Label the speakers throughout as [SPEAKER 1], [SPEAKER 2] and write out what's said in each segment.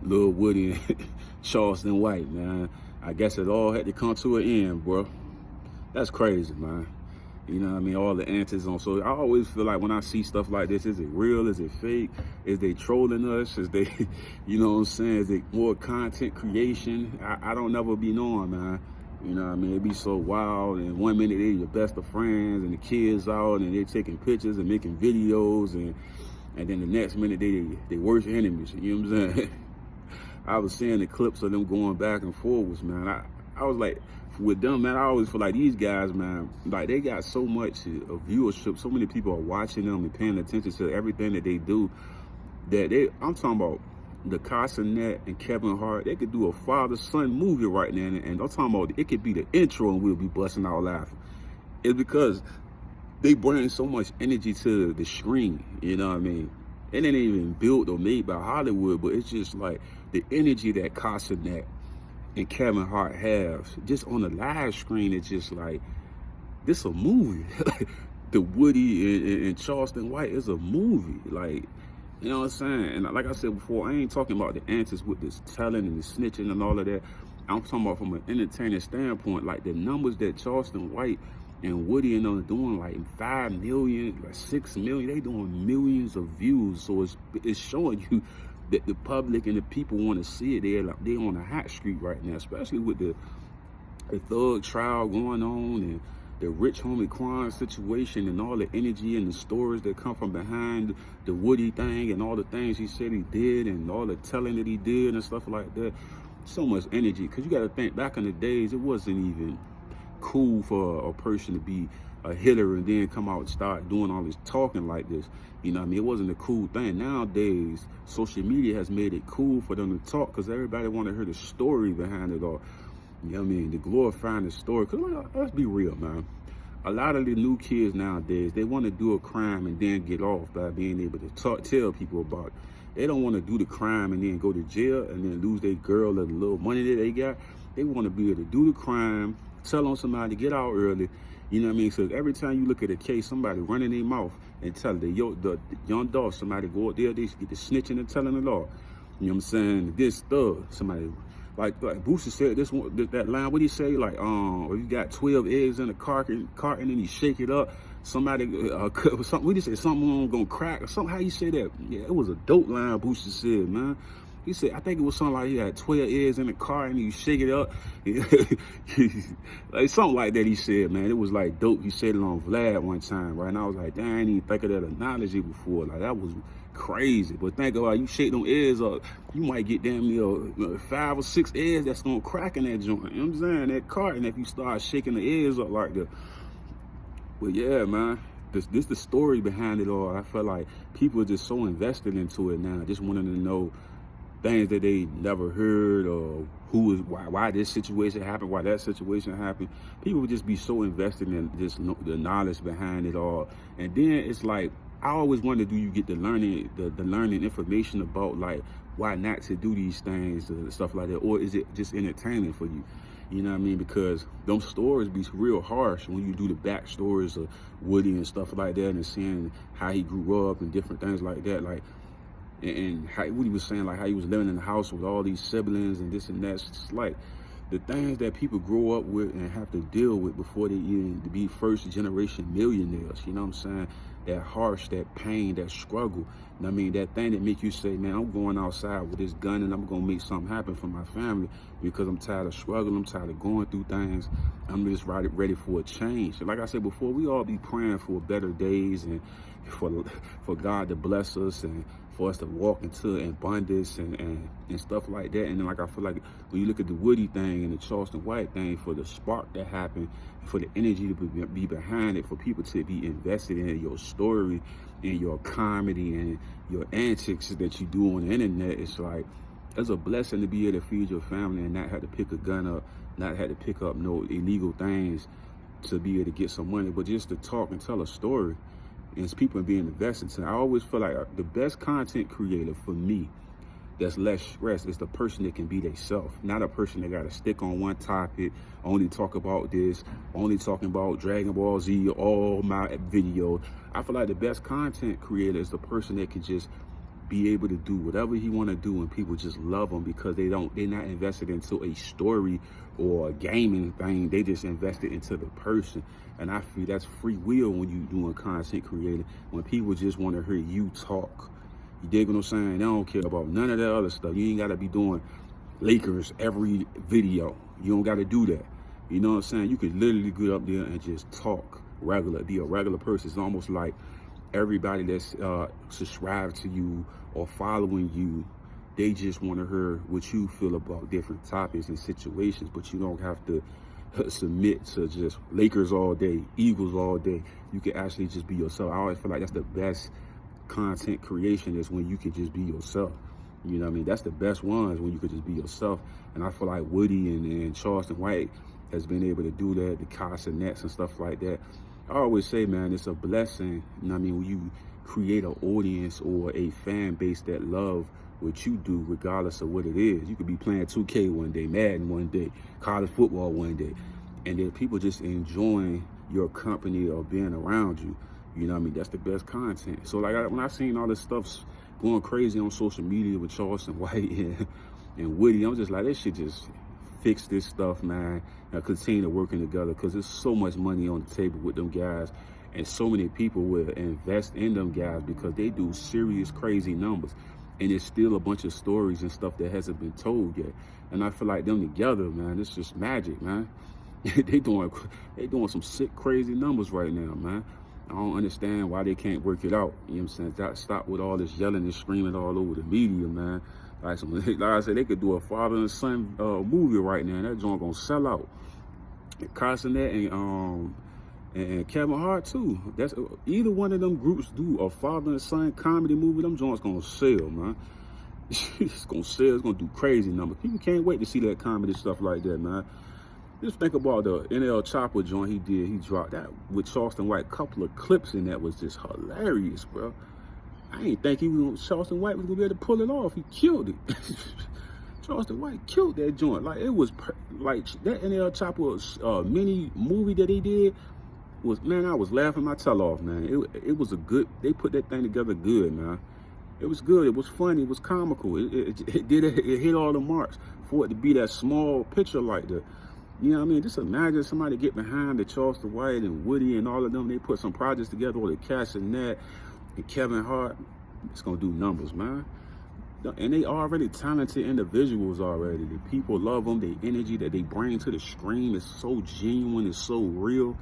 [SPEAKER 1] Lil Woody and Charleston White, man. I guess it all had to come to an end, bro. That's crazy, man. You know what I mean? All the antics on. So I always feel like when I see stuff like this, is it real? Is it fake? Is they trolling us? Is they, you know what I'm saying? Is it more content creation? I don't never be knowing, man. You know what I mean? It be so wild. And 1 minute they your best of friends and the kids out and they taking pictures and making videos. And then the next minute they worst enemies. You know what I'm saying? I was seeing the clips of them going back and forwards, man. I was like, with them, man, I always feel like these guys, man, like they got so much of viewership, so many people are watching them and paying attention to everything that they do, that I'm talking about the Casanet and Kevin Hart, they could do a father-son movie right now, and I'm talking about it could be the intro and we'll be busting out laughing. It's because they bring so much energy to the screen, you know what I mean? It ain't even built or made by Hollywood, but it's just like the energy that Casanet and Kevin Hart have just on the live screen. It's just like, this a movie. The Woody and Charleston White is a movie. Like, you know what I'm saying? And like I said before, I ain't talking about the antics with this telling and the snitching and all of that. I'm talking about from an entertainment standpoint, like the numbers that Charleston White and Woody and them are doing, like 5 million, like 6 million, they doing millions of views. So it's showing you that the public and the people want to see it. They're on a hot streak right now, especially with the thug trial going on and the Rich Homie Quan situation and all the energy and the stories that come from behind the Woody thing and all the things he said he did and all the telling that he did and stuff like that. So much energy, because you got to think, back in the days, it wasn't even cool for a person to be a hitter and then come out and start doing all this talking like this. You know what I mean? It wasn't a cool thing. Nowadays, social media has made it cool for them to talk because everybody want to hear the story behind it all. You know what I mean? The glorifying the story. Because let's be real, man. A lot of the new kids nowadays, they want to do a crime and then get off by being able to tell people about it. They don't want to do the crime and then go to jail and then lose their girl or the little money that they got. They want to be able to do the crime, tell on somebody, get out early. You know what I mean? So every time you look at a case, somebody running their mouth and tell the young dog, somebody go out there, they get the snitching and telling the law. You know what I'm saying? This thug, somebody like Boosie said that line. What he say? Like, you got 12 eggs in a carton and you shake it up. Somebody, something. What he say? Something gonna crack or something. How you say that? Yeah, it was a dope line Boosie said, man. He said, I think it was something like he had 12 eggs in the car and you shake it up. Like something like that he said, man. It was like dope. He said it on Vlad one time, right? And I was like, dang, I didn't even think of that analogy before. Like, that was crazy. But think about it, you shake them eggs up, you might get damn near 5 or 6 eggs that's gonna crack in that joint. You know what I'm saying? That carton, if you start shaking the eggs up like that. But yeah, man. This the story behind it all. I feel like people are just so invested into it now, just wanting to know things that they never heard or why this situation happened, why that situation happened. People would just be so invested in just the knowledge behind it all. And then it's like, I always wonder, do you get the learning information about like why not to do these things and stuff like that, or is it just entertainment for you? You know what I mean? Because those stories be real harsh when you do the backstories of Woody and stuff like that, and seeing how he grew up and different things like that. Like, and how Woody was saying, like how he was living in the house with all these siblings and this and that. It's just like the things that people grow up with and have to deal with before they even be first generation millionaires. You know what I'm saying? That harsh, that pain, that struggle. And I mean, that thing that make you say, man, I'm going outside with this gun and I'm gonna make something happen for my family because I'm tired of struggling, I'm tired of going through things. I'm just ready for a change. And like I said before, we all be praying for better days and for God to bless us and for us to walk into abundance and stuff like that. And then, like, I feel like when you look at the Woody thing and the Charleston White thing, for the spark that happened, for the energy to be behind it, for people to be invested in your story and your comedy and your antics that you do on the internet, it's like, it's a blessing to be able to feed your family and not have to pick a gun up, not have to pick up no illegal things to be able to get some money, but just to talk and tell a story. And it's people being invested. So I always feel like the best content creator for me that's less stress is the person that can be themselves, not a person that got to stick on one topic, only talk about this, only talking about Dragon Ball Z, all my videos. I feel like the best content creator is the person that can just be able to do whatever he want to do, and people just love him because they're not invested into a story or a gaming thing. They just invested into the person. And I feel that's free will when you doing content creating, when people just want to hear you talk. You dig what I'm saying? They don't care about none of that other stuff. You ain't got to be doing Lakers every video. You don't got to do that. You know what I'm saying? You could literally get up there and just talk regular, be a regular person. It's almost like everybody that's subscribed to you or following you, they just want to hear what you feel about different topics and situations, but you don't have to submit to just Lakers all day, Eagles all day. You can actually just be yourself. I always feel like that's the best content creation, is when you can just be yourself. You know what I mean? That's the best ones, when you could just be yourself. And I feel like Woody and Charleston White has been able to do that, the Castanets and stuff like that. I always say, man, it's a blessing, you know what I mean, when you create an audience or a fan base that love what you do, regardless of what it is. You could be playing 2K one day, Madden one day, college football one day, and then people just enjoying your company or being around you. You know what I mean? That's the best content. So like when I seen all this stuff going crazy on social media with Charleston White and Woody, I'm just like, they should just fix this stuff, man, and continue working together, because there's so much money on the table with them guys, and so many people will invest in them guys because they do serious, crazy numbers. And there's still a bunch of stories and stuff that hasn't been told yet. And I feel like them together, man, it's just magic, man. they doing some sick, crazy numbers right now, man. I don't understand why they can't work it out. You know what I'm saying? Stop with all this yelling and screaming all over the media, man. Like I said, they could do a father and son movie right now. That joint gonna sell out. Castanet and Kevin Hart too. That's either one of them groups do a father and son comedy movie. Them joints gonna sell, man. It's gonna sell. It's gonna do crazy numbers. People can't wait to see that comedy stuff like that, man. Just think about the NL Chopper joint he did. He dropped that with Charleston White. Couple of clips in that was just hilarious, bro. I ain't think Charleston White was gonna be able to pull it off. He killed it. Charleston White killed that joint. Like, it was like that NL Chopper mini movie that he did was, man, I was laughing my tail off, man. It was a good, they put that thing together good, man. It was good. It was funny. It was comical. It hit all the marks for it to be that small picture like that. You know what I mean? Just imagine somebody get behind the Charleston White and Woody and all of them. They put some projects together with the Castanets and Kevin Hart. It's gonna do numbers, man. And they already talented individuals already. The people love them. The energy that they bring to the screen is so genuine. It's so real.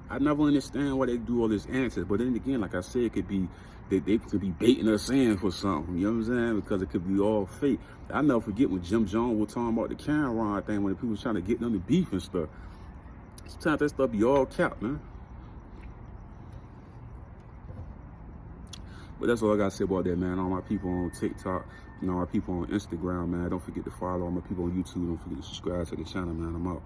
[SPEAKER 1] I never understand why they do all this answers. But then again, like I said, it could be they could be baiting us in for something. You know what I'm saying? Because it could be all fake. I never forget when Jim Jones was talking about the Cameron thing, when people was trying to get them to beef and stuff. Sometimes that stuff be all cap, man. But that's all I gotta say about that, man. All my people on TikTok, all my people on Instagram, man. Don't forget to follow all my people on YouTube. Don't forget to subscribe to the channel, man. I'm out.